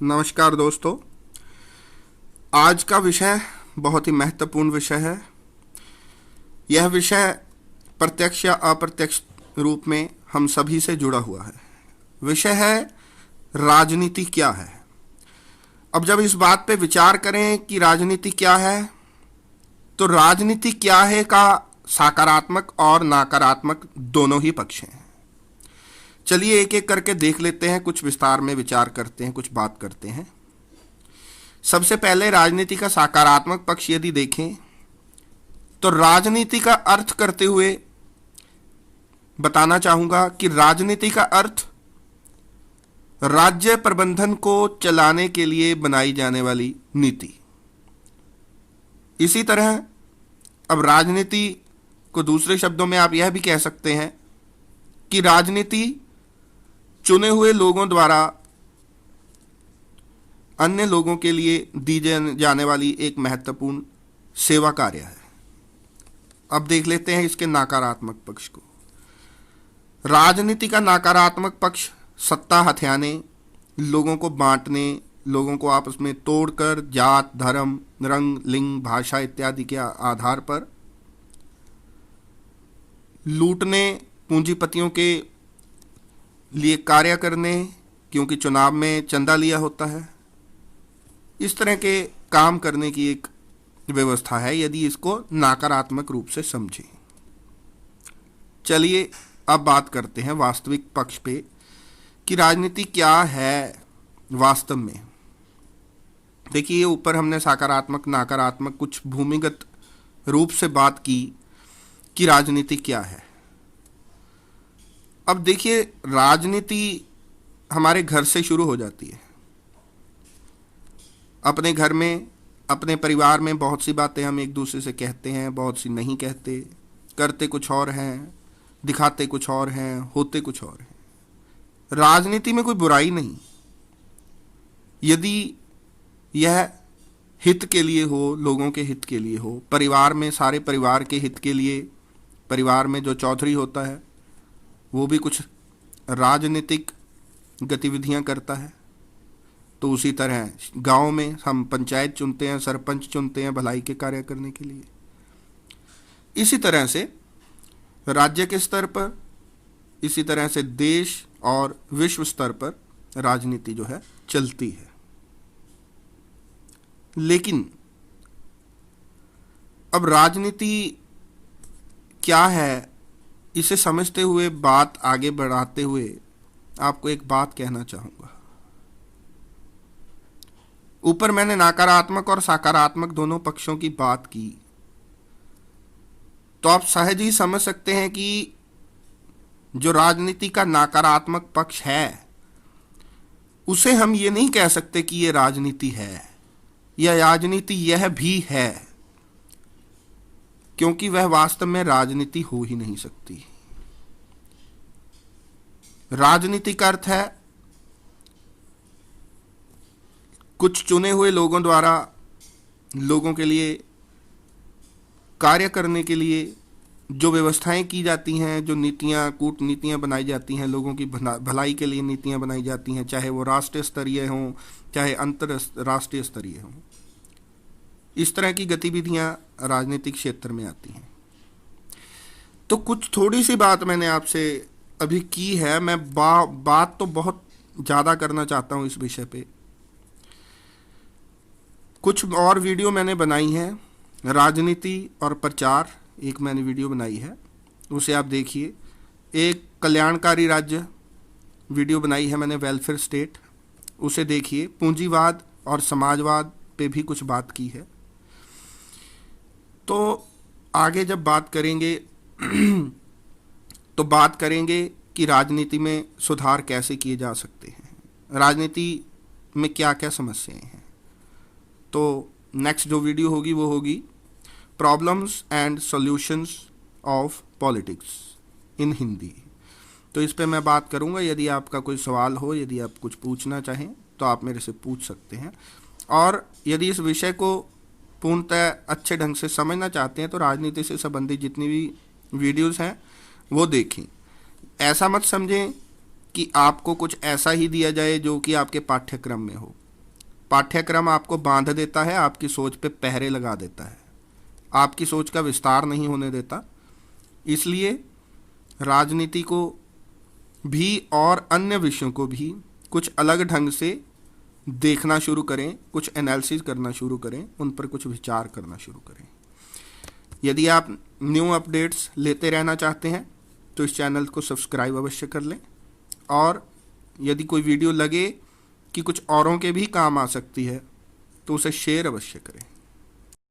नमस्कार दोस्तों। आज का विषय बहुत ही महत्वपूर्ण विषय है। यह विषय प्रत्यक्ष या अप्रत्यक्ष रूप में हम सभी से जुड़ा हुआ है। विषय है राजनीति क्या है। अब जब इस बात पे विचार करें कि राजनीति क्या है, तो राजनीति क्या है का सकारात्मक और नकारात्मक दोनों ही पक्ष हैं। चलिए एक एक करके देख लेते हैं, कुछ विस्तार में विचार करते हैं, कुछ बात करते हैं। सबसे पहले राजनीति का सकारात्मक पक्ष यदि देखें तो राजनीति का अर्थ करते हुए बताना चाहूंगा कि राजनीति का अर्थ राज्य प्रबंधन को चलाने के लिए बनाई जाने वाली नीति। इसी तरह अब राजनीति को दूसरे शब्दों में आप यह भी कह सकते हैं कि राजनीति चुने हुए लोगों द्वारा अन्य लोगों के लिए दी जाने वाली एक महत्वपूर्ण सेवा कार्य है। अब देख लेते हैं इसके नकारात्मक पक्ष को। राजनीति का नकारात्मक पक्ष सत्ता हथियाने, लोगों को बांटने, लोगों को आपस में तोड़कर जात, धर्म, रंग, लिंग, भाषा इत्यादि के आधार पर लूटने, पूंजीपतियों के लिए कार्य करने, क्योंकि चुनाव में चंदा लिया होता है, इस तरह के काम करने की एक व्यवस्था है यदि इसको नकारात्मक रूप से समझें। चलिए अब बात करते हैं वास्तविक पक्ष पे कि राजनीति क्या है वास्तव में। देखिए ऊपर हमने सकारात्मक नकारात्मक कुछ भूमिगत रूप से बात की कि राजनीति क्या है। अब देखिए राजनीति हमारे घर से शुरू हो जाती है। अपने घर में, अपने परिवार में बहुत सी बातें हम एक दूसरे से कहते हैं, बहुत सी नहीं कहते, करते कुछ और हैं, दिखाते कुछ और हैं, होते कुछ और हैं। राजनीति में कोई बुराई नहीं यदि यह हित के लिए हो, लोगों के हित के लिए हो, परिवार में सारे परिवार के हित के लिए। परिवार में जो चौधरी होता है वो भी कुछ राजनीतिक गतिविधियां करता है, तो उसी तरह गांव में हम पंचायत चुनते हैं, सरपंच चुनते हैं भलाई के कार्य करने के लिए। इसी तरह से राज्य के स्तर पर, इसी तरह से देश और विश्व स्तर पर राजनीति जो है चलती है। लेकिन अब राजनीति क्या है, इसे समझते हुए, बात आगे बढ़ाते हुए आपको एक बात कहना चाहूंगा। ऊपर मैंने नकारात्मक और सकारात्मक दोनों पक्षों की बात की, तो आप सहज ही समझ सकते हैं कि जो राजनीति का नकारात्मक पक्ष है उसे हम ये नहीं कह सकते कि ये राजनीति है या राजनीति यह भी है, क्योंकि वह वास्तव में राजनीति हो ही नहीं सकती। राजनीति का अर्थ है कुछ चुने हुए लोगों द्वारा लोगों के लिए कार्य करने के लिए जो व्यवस्थाएं की जाती हैं, जो नीतियां, कूटनीतियां बनाई जाती हैं, लोगों की भलाई के लिए नीतियां बनाई जाती हैं, चाहे वो राष्ट्रीय स्तरीय हों चाहे अंतरराष्ट्रीय स्तरीय हों। इस तरह की गतिविधियां राजनीतिक क्षेत्र में आती हैं। तो कुछ थोड़ी सी बात मैंने आपसे अभी की है। मैं बात तो बहुत ज़्यादा करना चाहता हूं इस विषय पे। कुछ और वीडियो मैंने बनाई है, राजनीति और प्रचार एक मैंने वीडियो बनाई है, उसे आप देखिए। एक कल्याणकारी राज्य वीडियो बनाई है मैंने, वेलफेयर स्टेट, उसे देखिए। पूंजीवाद और समाजवाद पे भी कुछ बात की है। तो आगे जब बात करेंगे तो बात करेंगे कि राजनीति में सुधार कैसे किए जा सकते हैं, राजनीति में क्या क्या समस्याएं हैं। तो नेक्स्ट जो वीडियो होगी वो होगी problems and solutions of politics in Hindi. तो इस पे मैं बात करूंगा। यदि आपका कोई सवाल हो, यदि आप कुछ पूछना चाहें तो आप मेरे से पूछ सकते हैं। और यदि इस विषय को पूर्णतः अच्छे ढंग से समझना चाहते हैं तो राजनीति से संबंधित जितनी भी वीडियोस हैं वो देखें। ऐसा मत समझें कि आपको कुछ ऐसा ही दिया जाए जो कि आपके पाठ्यक्रम में हो। पाठ्यक्रम आपको बांध देता है, आपकी सोच पे पहरे लगा देता है, आपकी सोच का विस्तार नहीं होने देता। इसलिए राजनीति को भी और अन्य विषयों को भी कुछ अलग ढंग से देखना शुरू करें, कुछ एनालिसिस करना शुरू करें, उन पर कुछ विचार करना शुरू करें। यदि आप न्यू अपडेट्स लेते रहना चाहते हैं तो इस चैनल को सब्सक्राइब अवश्य कर लें, और यदि कोई वीडियो लगे कि कुछ औरों के भी काम आ सकती है तो उसे शेयर अवश्य करें।